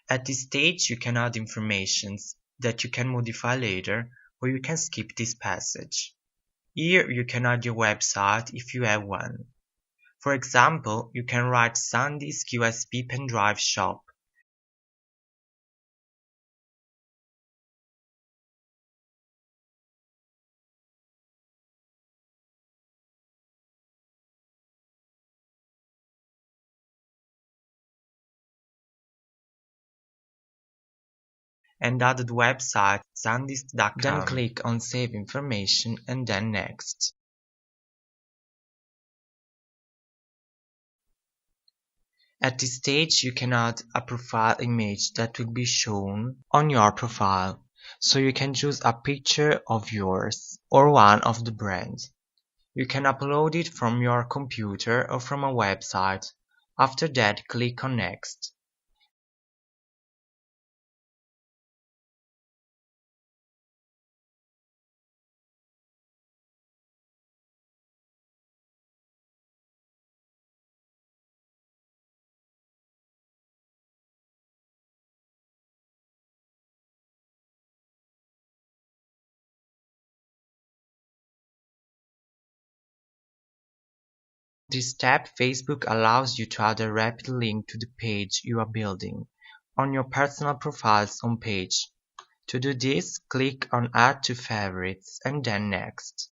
At this stage, you can add informations that you can modify later, or you can skip this passage. Here you can add your website if you have one. For example, you can write SanDisk USB pen drive shop. And add the website sandisk.com. Then click on Save Information and then Next. At this stage, you can add a profile image that will be shown on your profile. So you can choose a picture of yours or one of the brand. You can upload it from your computer or from a website. After that, click on Next. This step, Facebook allows you to add a rapid link to the page you are building on your personal profile's homepage. To do this, click on Add to Favorites and then Next.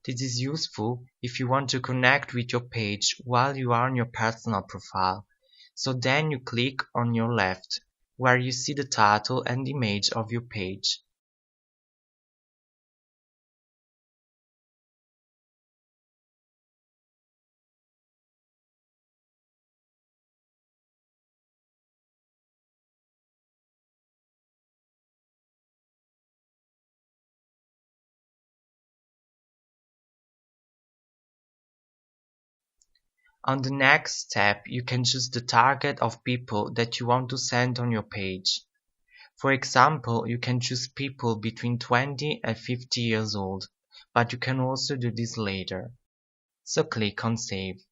This is useful if you want to connect with your page while you are on your personal profile. So then you click on your left, where you see the title and image of your page. On the next step, you can choose the target of people that you want to send on your page. For example, you can choose people between 20 and 50 years old, but you can also do this later. So click on Save.